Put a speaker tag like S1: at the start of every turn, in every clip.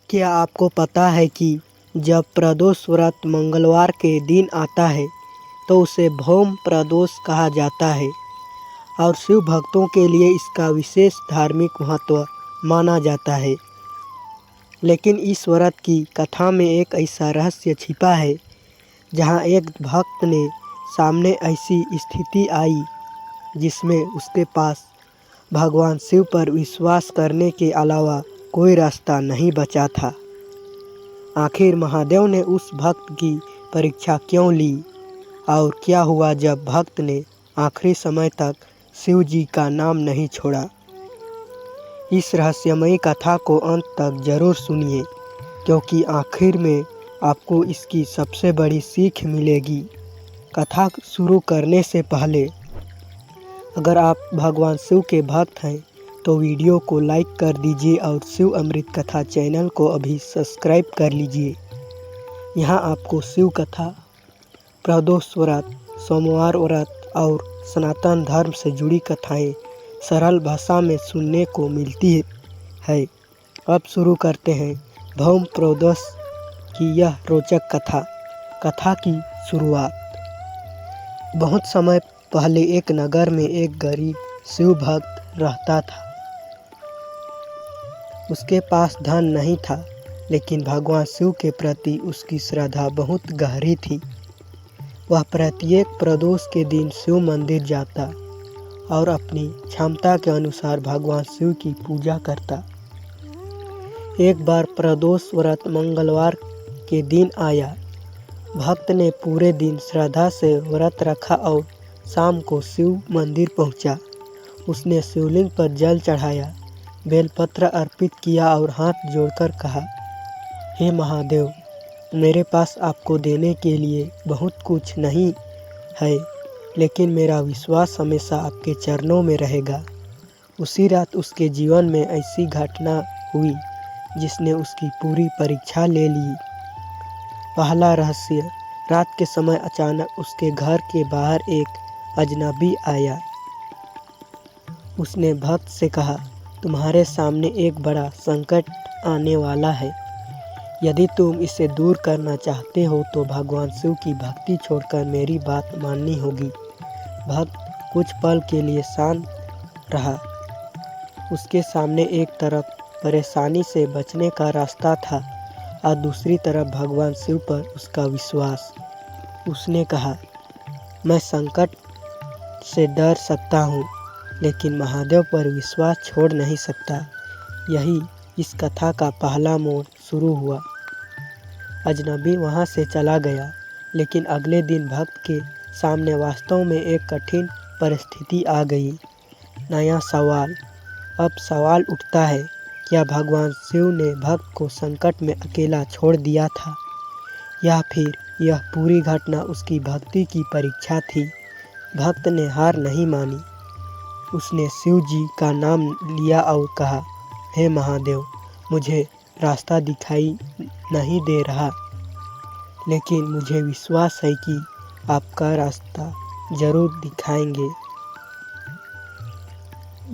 S1: क्या आपको पता है कि जब प्रदोष व्रत मंगलवार के दिन आता है तो उसे भौम प्रदोष कहा जाता है और शिव भक्तों के लिए इसका विशेष धार्मिक महत्व माना जाता है। लेकिन इस व्रत की कथा में एक ऐसा रहस्य छिपा है जहां एक भक्त ने सामने ऐसी स्थिति आई जिसमें उसके पास भगवान शिव पर विश्वास करने के अलावा कोई रास्ता नहीं बचा था। आखिर महादेव ने उस भक्त की परीक्षा क्यों ली और क्या हुआ जब भक्त ने आखिरी समय तक शिव जी का नाम नहीं छोड़ा। इस रहस्यमयी कथा को अंत तक जरूर सुनिए क्योंकि आखिर में आपको इसकी सबसे बड़ी सीख मिलेगी। कथा शुरू करने से पहले अगर आप भगवान शिव के भक्त हैं तो वीडियो को लाइक कर दीजिए और शिव अमृत कथा चैनल को अभी सब्सक्राइब कर लीजिए। यहाँ आपको शिव कथा, प्रदोष व्रत, सोमवार व्रत और सनातन धर्म से जुड़ी कथाएं सरल भाषा में सुनने को मिलती है। अब शुरू करते हैं भौम प्रदोष की यह रोचक कथा। कथा की शुरुआत। बहुत समय पहले एक नगर में एक गरीब शिव भक्त रहता था। उसके पास धन नहीं था लेकिन भगवान शिव के प्रति उसकी श्रद्धा बहुत गहरी थी। वह प्रत्येक प्रदोष के दिन शिव मंदिर जाता और अपनी क्षमता के अनुसार भगवान शिव की पूजा करता। एक बार प्रदोष व्रत मंगलवार के दिन आया। भक्त ने पूरे दिन श्रद्धा से व्रत रखा और शाम को शिव मंदिर पहुंचा। उसने शिवलिंग पर जल चढ़ाया, बेलपत्र अर्पित किया और हाथ जोड़कर कहा, हे महादेव, मेरे पास आपको देने के लिए बहुत कुछ नहीं है लेकिन मेरा विश्वास हमेशा आपके चरणों में रहेगा। उसी रात उसके जीवन में ऐसी घटना हुई जिसने उसकी पूरी परीक्षा ले ली। पहला रहस्य। रात के समय अचानक उसके घर के बाहर एक अजनबी आया। उसने भक्त से कहा, तुम्हारे सामने एक बड़ा संकट आने वाला है। यदि तुम इसे दूर करना चाहते हो तो भगवान शिव की भक्ति छोड़कर मेरी बात माननी होगी। भक्त कुछ पल के लिए शांत रहा। उसके सामने एक तरफ परेशानी से बचने का रास्ता था और दूसरी तरफ भगवान शिव पर उसका विश्वास। उसने कहा, मैं संकट से डर सकता हूँ लेकिन महादेव पर विश्वास छोड़ नहीं सकता। यही इस कथा का पहला मोड़ शुरू हुआ। अजनबी वहाँ से चला गया लेकिन अगले दिन भक्त के सामने वास्तव में एक कठिन परिस्थिति आ गई। नया सवाल। अब सवाल उठता है, क्या भगवान शिव ने भक्त को संकट में अकेला छोड़ दिया था या फिर यह पूरी घटना उसकी भक्ति की परीक्षा थी। भक्त ने हार नहीं मानी। उसने शिव जी का नाम लिया और कहा, हे महादेव, मुझे रास्ता दिखाई नहीं दे रहा लेकिन मुझे विश्वास है कि आपका रास्ता जरूर दिखाएंगे।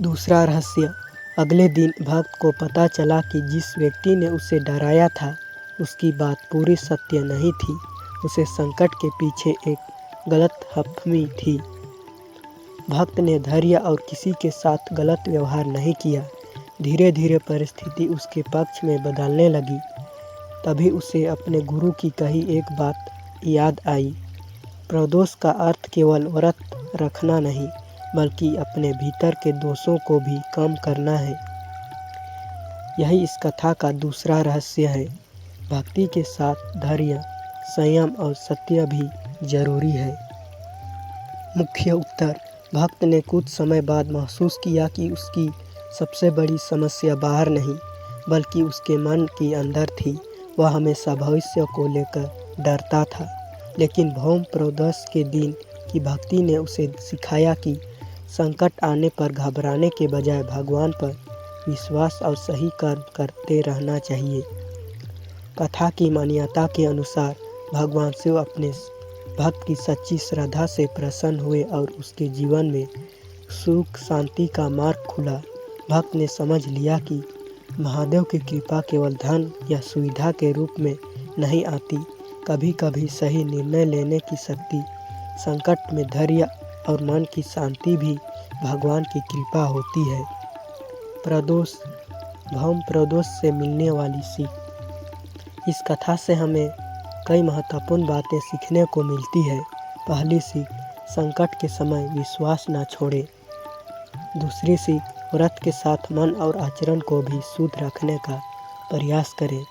S1: दूसरा रहस्य। अगले दिन भक्त को पता चला कि जिस व्यक्ति ने उसे डराया था उसकी बात पूरी सत्य नहीं थी। उसे संकट के पीछे एक गलतफहमी थी। भक्त ने धैर्य और किसी के साथ गलत व्यवहार नहीं किया। धीरे धीरे परिस्थिति उसके पक्ष में बदलने लगी। तभी उसे अपने गुरु की कही एक बात याद आई। प्रदोष का अर्थ केवल व्रत रखना नहीं बल्कि अपने भीतर के दोषों को भी कम करना है। यही इस कथा का दूसरा रहस्य है। भक्ति के साथ धैर्य, संयम और सत्य भी जरूरी है। मुख्य उत्तर। भक्त ने कुछ समय बाद महसूस किया कि उसकी सबसे बड़ी समस्या बाहर नहीं बल्कि उसके मन के अंदर थी। वह हमेशा भविष्य को लेकर डरता था लेकिन भौम प्रदोष के दिन की भक्ति ने उसे सिखाया कि संकट आने पर घबराने के बजाय भगवान पर विश्वास और सही कर्म करते रहना चाहिए। कथा की मान्यता के अनुसार भगवान शिव अपने भक्त की सच्ची श्रद्धा से प्रसन्न हुए और उसके जीवन में सुख शांति का मार्ग खुला। भक्त ने समझ लिया कि महादेव की कृपा केवल धन या सुविधा के रूप में नहीं आती, कभी कभी सही निर्णय लेने की शक्ति, संकट में धैर्य और मन की शांति भी भगवान की कृपा होती है। प्रदोष, भौम प्रदोष से मिलने वाली सीख। इस कथा से हमें कई महत्वपूर्ण बातें सीखने को मिलती है। पहली सीख, संकट के समय विश्वास न छोड़ें। दूसरी सीख, व्रत के साथ मन और आचरण को भी शुद्ध रखने का प्रयास करें।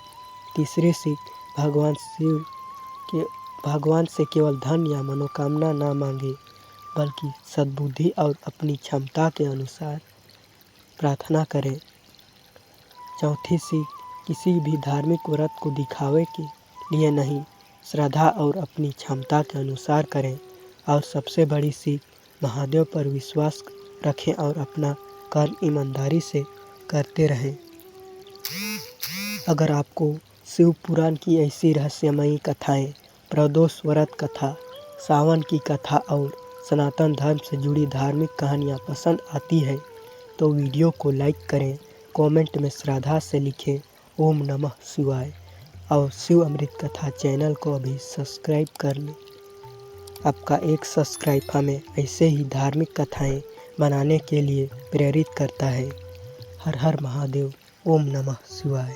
S1: तीसरी सीख, भगवान से केवल धन या मनोकामना न मांगे, बल्कि सद्बुद्धि और अपनी क्षमता के अनुसार प्रार्थना करें। चौथी सीख, किसी भी धार्मिक व्रत को दिखावे के लिए नहीं, श्रद्धा और अपनी क्षमता के अनुसार करें। और सबसे बड़ी सीख, महादेव पर विश्वास रखें और अपना कर्म ईमानदारी से करते रहें। अगर आपको शिव पुराण की ऐसी रहस्यमयी कथाएं, प्रदोष व्रत कथा, सावन की कथा और सनातन धर्म से जुड़ी धार्मिक कहानियाँ पसंद आती है तो वीडियो को लाइक करें, कमेंट में श्रद्धा से लिखें ओम नमः शिवाय और शिव अमृत कथा चैनल को अभी सब्सक्राइब कर लें। आपका एक सब्सक्राइब हमें ऐसे ही धार्मिक कथाएं बनाने के लिए प्रेरित करता है। हर हर महादेव, ओम नमः शिवाय।